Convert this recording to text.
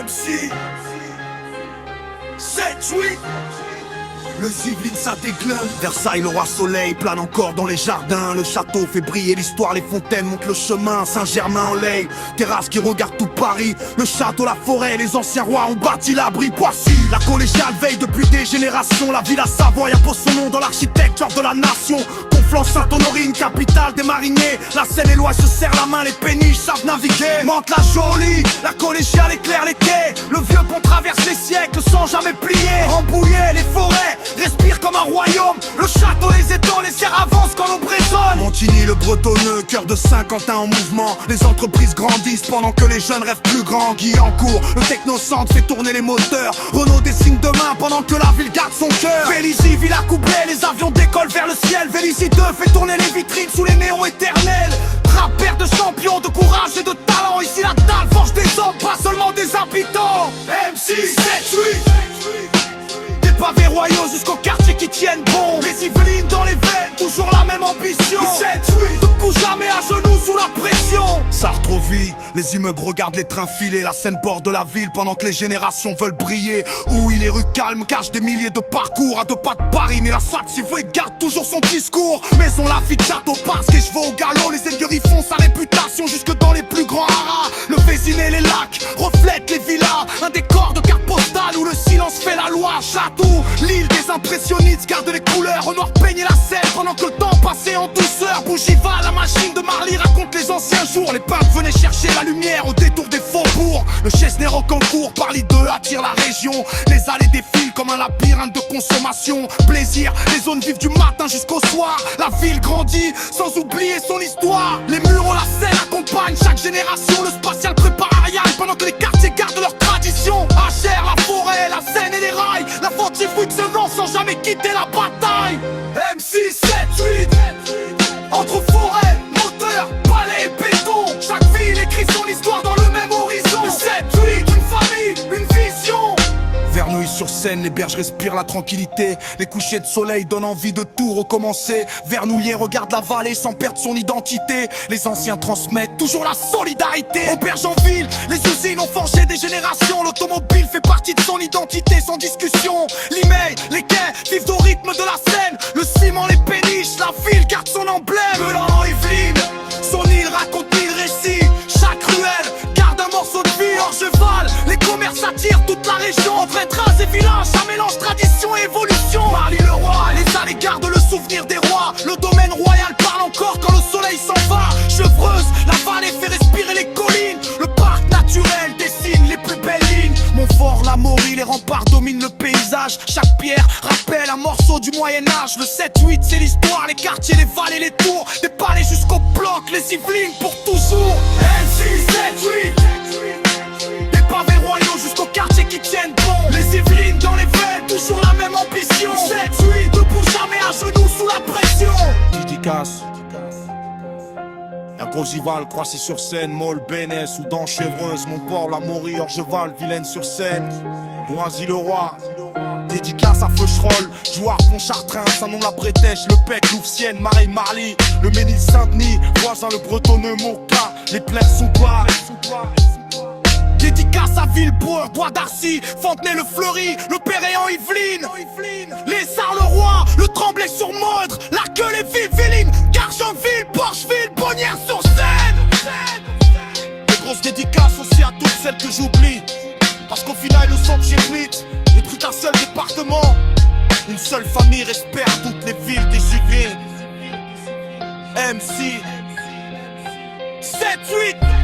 MC 7-8. Le Yvelines ça déglingue. Versailles, le roi soleil plane encore dans les jardins. Le château fait briller l'histoire, les fontaines montent le chemin. Saint-Germain en Laye, terrasse qui regarde tout Paris. Le château, la forêt, les anciens rois ont bâti l'abri. Poissy, la collégiale veille depuis des générations. La ville à Savoie impose son nom dans l'architecture de la nation. Conflans, Sainte-Honorine, capitale des mariniers. La Seine-et-Loire se serre la main, les péniches savent naviguer. Mantes-la-Jolie, la collégiale éclaire les quais. Le vieux pont traverse les siècles sans jamais plier. Rambouillet, les forêts respire comme un royaume. Le château, les étangs, les serres avancent quand l'on bresonne. Montigny, le bretonneux, cœur de Saint-Quentin en mouvement. Les entreprises grandissent pendant que les jeunes rêvent plus grand. Guyancourt, le technocentre fait tourner les moteurs. Renault dessine demain pendant que la ville garde son cœur. Vélizy, Villa Coublay, les avions décollent vers le ciel. Vélizy 2 fait tourner les vitrines sous les néons éternels. Rappeur de champions, de courage et de talent. Ici la dalle forge des hommes, pas seulement des habitants. MC 7-8. Pavés royaux jusqu'aux quartiers qui tiennent bon. Les Yvelines dans les veines, toujours la même ambition. 7-8, ne couche jamais à genoux sous la pression. Sartrouville, les immeubles regardent les trains filer. La Seine borde de la ville pendant que les générations veulent briller. Oui, les rues calmes cachent des milliers de parcours à deux pas de Paris. Mais la Saxe-Yvelines garde toujours son discours. Maison Lafitte, château parce que je vais au galop. Les aiguilles font sa réputation jusque dans les plus grands haras. Le Vésinet, les lacs reflètent les villas. Un décor de carte postale où le silence fait la loi. Château, l'île des impressionnistes garde les couleurs. Renoir peignait la scène pendant que le temps passait en douceur. Bougival, la machine de Marly raconte les anciens jours. Les peintres venaient chercher la lumière au détour des faubourgs. Le Chesnay Rocancourt, Paris 2 attire la région. Les allées défilent comme un labyrinthe de consommation. Plaisir, les zones vives du matin jusqu'au soir. La ville grandit sans oublier son histoire. Les murs ont la scène accompagnent chaque génération. Le spatial prépare Ariane pendant que les quartiers gardent leur tradition. HR, la forêt, la Seine et les rails. La fortifruit se lance sans jamais quitter la bataille. MC 7-8. Entre forêt, moteur, palais et béton. Chaque ville écrit son histoire dans le même horizon. 7-8, une famille, une vision. Vernouilles-sur-Seine, les berges respirent la tranquillité. Les couchers de soleil donnent envie de tout recommencer. Vernouillet regarde la vallée sans perdre son identité. Les anciens transmettent toujours la solidarité. Aubergenville, les usines ont forgé des générations. L'automobile fait partie de son identité sans discussion. Limay, les quais vivent au rythme de la Seine. Le ciment, les péniches, la ville garde son emblème. Melan en Yvelines, son île raconte mille récits. Chaque ruelle garde un morceau de vie. Orgeval, les commerces attirent toute la région. Entre traces et villages, ça mélange tradition et évolution. Marly-le-Roi, les allées gardent le souvenir des rois. Le domaine royal parle encore quand le soleil s'en va. Chevreuse, la vallée fait respirer les collines. Le parc naturel dessine les plus belles lignes. Montfort, la Maurie, les remparts dominent le paysage. Chaque pierre rappelle un morceau du Moyen-Âge. Le 7-8 c'est l'histoire, les quartiers, les vallées, les tours. Des palais jusqu'au bloc, les Yvelines pour toujours. MC 7-8. Des pavés royaux jusqu'aux quartiers qui tiennent bon. Les Yvelines dans les veines, toujours la même ambition. 7-8, debout jamais à genoux sous la pression. Dédicace Courgival, Croissy-sur-Seine, Maule, Bénès, Oudan, Chevreuse, Montport, La Maurie, Orgeval, Vilaine-sur-Seine, Noisy-le-Roi. Dédicace à Feucherolles, Jouard, Pontchartrain, Saint-Nom-la Bretèche, Le Pec, Louvciennes, Mareille-Marly, le Ménil-Saint-Denis, Voisin, le Bretonneux, Mourca, les Plairs sous bas. Dédicace à Villebourg, Bois d'Arcy, Fontenay-le-Fleury, le Péréan-Yvelines, les Sarles-le-Roi, le Tremblay-sur-Modre, la Queue, les Yvelines, Gargenville, Porcheville, Bonnières-sur-Seine. Des grosses dédicaces aussi à toutes celles que j'oublie, parce qu'au final le centre Yvelines n'est plus qu'un seul département. Une seule famille respire toutes les villes des Yvelines. MC 7-8.